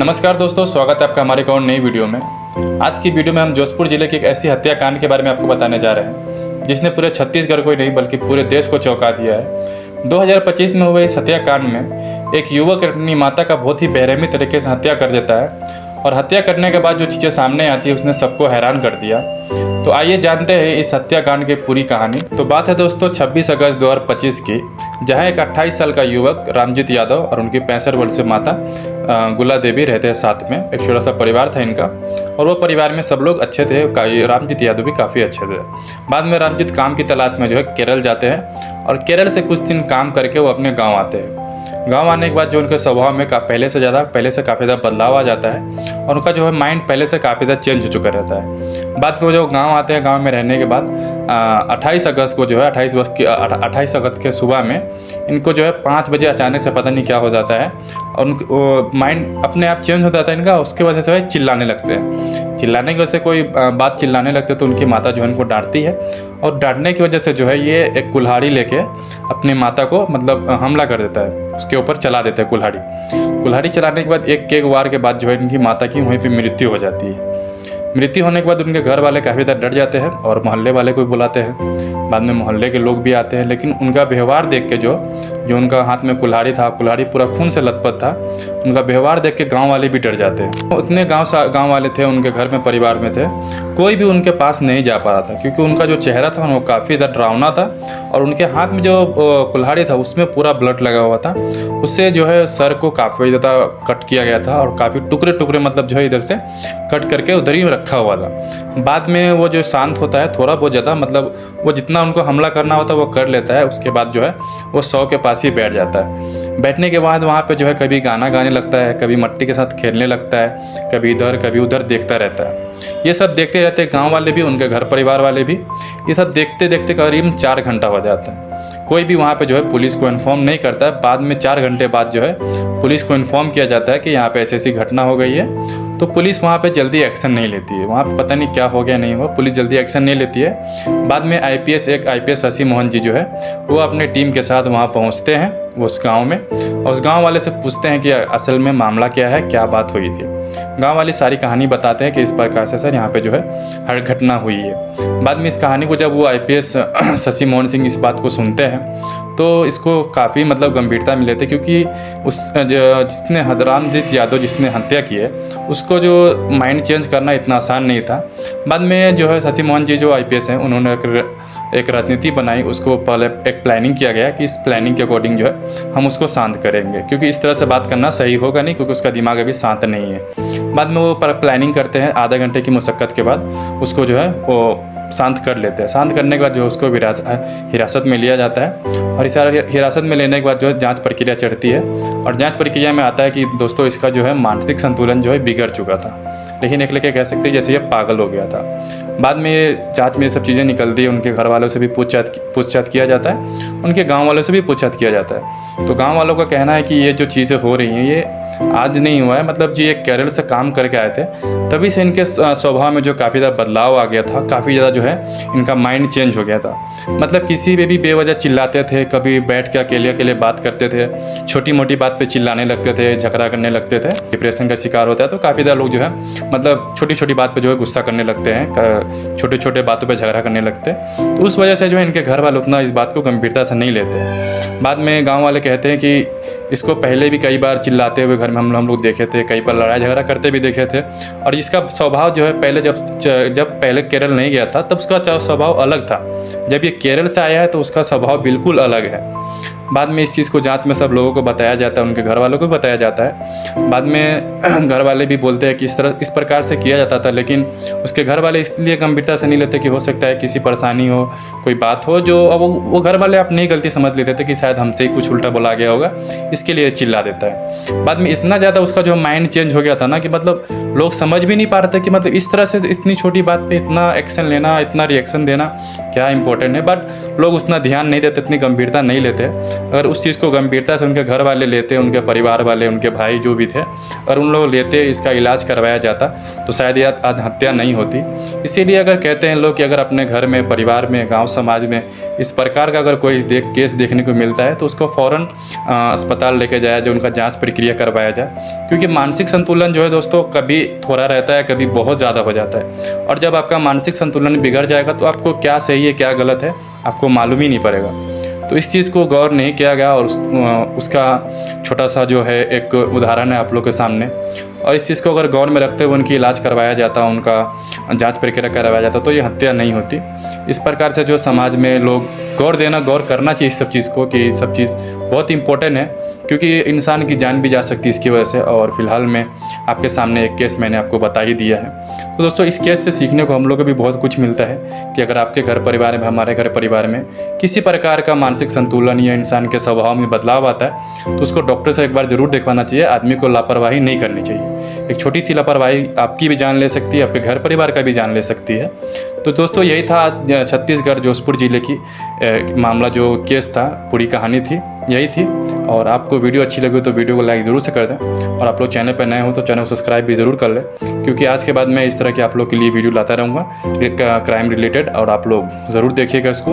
नमस्कार दोस्तों, स्वागत है आपका हमारे एक और नई वीडियो में। आज की वीडियो में हम जोधपुर जिले की एक ऐसी हत्याकांड के बारे में आपको बताने जा रहे हैं जिसने पूरे छत्तीसगढ़ को ही नहीं बल्कि पूरे देश को चौंका दिया है। 2025 में हुए इस हत्याकांड में एक युवक अपनी माता का बहुत ही बेरहमी तरीके से हत्या कर देता है और हत्या करने के बाद जो चीज़ें सामने आती है उसने सबको हैरान कर दिया। तो आइए जानते हैं इस हत्याकांड की पूरी कहानी। तो बात है दोस्तों 26 अगस्त 2025 की, जहां एक 28 साल का युवक रामजीत यादव और उनकी 65 वर्षीय माता गुला देवी रहते हैं साथ में। एक छोटा सा परिवार था इनका और वो परिवार में सब लोग अच्छे थे। रामजीत यादव भी काफ़ी अच्छे थे। बाद में रामजीत काम की तलाश में जो है केरल जाते हैं और केरल से कुछ दिन काम करके वो अपने गाँव आते हैं। गांव आने के बाद जो उनके स्वभाव में पहले से काफ़ी ज़्यादा बदलाव आ जाता है और उनका जो है माइंड पहले से काफ़ी ज़्यादा चेंज हो चुका रहता है। बाद में वो जो गांव आते हैं, गांव में रहने के बाद 28 अगस्त को जो है 28 अगस्त के सुबह में इनको जो है 5 बजे अचानक से पता नहीं क्या हो जाता है और उनको माइंड अपने आप चेंज हो जाता है इनका। उसके वजह से चिल्लाने लगते हैं। चिल्लाने की वजह से कोई बात चिल्लाने लगते तो उनकी माता जो है उनको डांटती है और डांटने की वजह से जो है ये एक कुल्हाड़ी लेके अपनी माता को मतलब हमला कर देता है, उसके ऊपर चला देता है कुल्हाड़ी चलाने के बाद एक वार के बाद जो है इनकी माता की वहीं पे मृत्यु हो जाती है। मृत्यु होने के बाद उनके घर वाले काफ़ी ज़्यादा डर जाते हैं और मोहल्ले वाले को भी बुलाते हैं। बाद में मोहल्ले के लोग भी आते हैं, लेकिन उनका व्यवहार देख के जो उनका हाथ में कुल्हाड़ी था, कुल्हाड़ी पूरा खून से लथपथ था, उनका व्यवहार देख के गांव वाले भी डर जाते हैं। उतने गांव वाले थे उनके घर में, परिवार में थे, कोई भी उनके पास नहीं जा पा रहा था क्योंकि उनका जो चेहरा था वो काफ़ी ज़्यादा डरावना था और उनके हाथ में जो कुल्हाड़ी था उसमें पूरा ब्लड लगा हुआ था। उससे जो है सर को काफ़ी ज़्यादा कट किया गया था और काफ़ी टुकड़े मतलब जो है इधर से कट करके उधर ही रखा हुआ था। बाद में वो जो शांत होता है थोड़ा बहुत ज़्यादा, मतलब वो जितना उनको हमला करना होता है वो कर लेता है। उसके बाद जो है वो 100 के पास ही बैठ जाता है। बैठने के बाद वहाँ पे जो है कभी गाना गाने लगता है, कभी मट्टी के साथ खेलने लगता है, कभी इधर कभी उधर देखता रहता है। ये सब देखते रहते गांव वाले भी, उनके घर परिवार वाले भी। ये सब देखते देखते करीब 4 घंटा हो जाता है। कोई भी वहाँ पे जो है पुलिस को इन्फॉर्म नहीं करता है। बाद में 4 घंटे बाद जो है पुलिस को इन्फॉर्म किया जाता है कि यहाँ पे ऐसी घटना हो गई है। तो पुलिस वहाँ पे जल्दी एक्शन नहीं लेती है। वहाँ पे पता नहीं क्या हो गया नहीं हुआ, पुलिस जल्दी एक्शन नहीं लेती है। बाद में आईपीएस शशि मोहन जी जो है वो अपने टीम के साथ वहाँ पहुँचते हैं उस गाँव में और उस गाँव वाले से पूछते हैं कि असल में मामला क्या है, क्या बात हुई थी। गांव वाले सारी कहानी बताते हैं कि इस प्रकार से सर यहाँ पे जो है हर घटना हुई है। बाद में इस कहानी को जब वो आईपीएस शशि मोहन सिंह इस बात को सुनते हैं तो इसको काफ़ी मतलब गंभीरता में लेते, क्योंकि जिसने रामजीत यादव जिसने हत्या की है उसको जो माइंड चेंज करना इतना आसान नहीं था। बाद में जो है शशि मोहन जी जो आईपीएस हैं उन्होंने एक रणनीति बनाई। उसको पहले एक प्लानिंग किया गया कि इस प्लानिंग के अकॉर्डिंग जो है हम उसको शांत करेंगे, क्योंकि इस तरह से बात करना सही होगा नहीं, क्योंकि उसका दिमाग अभी शांत नहीं है। बाद में वो प्लानिंग करते हैं, आधा घंटे की मुशक्क़त के बाद उसको जो है वो शांत कर लेते हैं। शांत करने के बाद जो उसको हिरासत में लिया जाता है और हिरासत में लेने के बाद जो है जांच प्रक्रिया चढ़ती है और जांच प्रक्रिया में आता है कि दोस्तों इसका जो है मानसिक संतुलन जो है बिगड़ चुका था, लेकिन एक लेके कह सकते हैं जैसे ये पागल हो गया था। बाद में जांच में सब चीज़ें निकलती है। उनके घर वालों से भी पूछताछ किया जाता है, उनके गांव वालों से भी पूछताछ किया जाता है। तो गांव वालों का कहना है कि ये जो चीज़ें हो रही हैं ये आज नहीं हुआ है, मतलब जी ये केरल से काम करके आए थे, तभी से इनके स्वभाव में जो काफ़ी ज़्यादा बदलाव आ गया था। काफ़ी ज़्यादा जो है इनका माइंड चेंज हो गया था। मतलब किसी पे भी बेवजह चिल्लाते थे, कभी बैठ के अकेले बात करते थे, छोटी मोटी बात पे चिल्लाने लगते थे, झगड़ा करने लगते थे। डिप्रेशन का शिकार होता है तो काफ़ी ज़्यादा लोग जो है मतलब छोटी बात पे जो है गुस्सा करने लगते हैं, छोटे बातों पे झगड़ा करने लगते हैं। तो उस वजह से जो है इनके घर वाले उतना इस बात को गंभीरता से नहीं लेते। बाद में गांव वाले कहते हैं कि इसको पहले भी कई बार चिल्लाते हुए घर में हम लोग देखे थे, कई बार लड़ाई झगड़ा करते भी देखे थे। और इसका स्वभाव जो है पहले जब पहले केरल नहीं गया था तब उसका स्वभाव अलग था, जब ये केरल से आया है तो उसका स्वभाव बिल्कुल अलग है। बाद में इस चीज़ को जांच में सब लोगों को बताया जाता है, उनके घर वालों को भी बताया जाता है। बाद में घर वाले भी बोलते हैं कि इस प्रकार से किया जाता था, लेकिन उसके घर वाले इसलिए गंभीरता से नहीं लेते कि हो सकता है किसी परेशानी हो, कोई बात हो, जो अब वो घर वाले अपनी गलती समझ लेते थे कि शायद हमसे ही कुछ उल्टा बोला गया होगा, इसके लिए चिल्ला देता है। बाद में इतना ज़्यादा उसका जो माइंड चेंज हो गया था ना कि मतलब लोग समझ भी नहीं पा रहे थे कि मतलब इस तरह से इतनी छोटी बात पे इतना एक्शन लेना, इतना रिएक्शन देना क्या इंपॉर्टेंट है। बट लोग उतना ध्यान नहीं देते, इतनी गंभीरता नहीं लेते। अगर उस चीज़ को गंभीरता से उनके घर वाले लेते, उनके परिवार वाले, उनके भाई जो भी थे, और उन लोग लेते, इसका इलाज करवाया जाता तो शायद ये आज हत्या नहीं होती। इसीलिए अगर कहते हैं लोग कि अगर अपने घर में, परिवार में, गांव समाज में इस प्रकार का अगर कोई केस देखने को मिलता है तो उसको फ़ौरन अस्पताल लेके जाया जाए, उनका जांच प्रक्रिया करवाया जाए। क्योंकि मानसिक संतुलन जो है दोस्तों कभी थोड़ा रहता है, कभी बहुत ज़्यादा हो जाता है, और जब आपका मानसिक संतुलन बिगड़ जाएगा तो आपको क्या सही है क्या गलत है आपको मालूम ही नहीं पड़ेगा। तो इस चीज़ को गौर नहीं किया गया, और उसका छोटा सा जो है एक उदाहरण है आप लोग के सामने। और इस चीज़ को अगर गौर में रखते हुए उनकी इलाज करवाया जाता, उनका जांच प्रक्रिया करवाया जाता तो ये हत्या नहीं होती। इस प्रकार से जो समाज में लोग गौर करना चाहिए इस सब चीज़ को, कि सब चीज़ बहुत इंपॉर्टेंट है, क्योंकि इंसान की जान भी जा सकती है इसकी वजह से। और फिलहाल में आपके सामने एक केस मैंने आपको बता ही दिया है। तो दोस्तों इस केस से सीखने को हम लोग को भी बहुत कुछ मिलता है कि अगर आपके घर परिवार में, हमारे घर परिवार में किसी प्रकार का मानसिक संतुलन या इंसान के स्वभाव में बदलाव आता है तो उसको डॉक्टर से एक बार ज़रूर दिखवाना चाहिए। आदमी को लापरवाही नहीं करनी चाहिए। एक छोटी सी लापरवाही आपकी भी जान ले सकती है, आपके घर परिवार का भी जान ले सकती है। तो दोस्तों यही था आज छत्तीसगढ़ जोधपुर ज़िले की मामला, जो केस था, पूरी कहानी थी, यही थी। और आपको वीडियो अच्छी लगी तो वीडियो को लाइक ज़रूर से कर दें, और आप लोग चैनल पर नए हो तो चैनल को सब्सक्राइब भी ज़रूर कर लें, क्योंकि आज के बाद मैं इस तरह के आप लोग के लिए वीडियो लाता रहूँगा क्राइम रिलेटेड, और आप लोग ज़रूर देखिएगा इसको।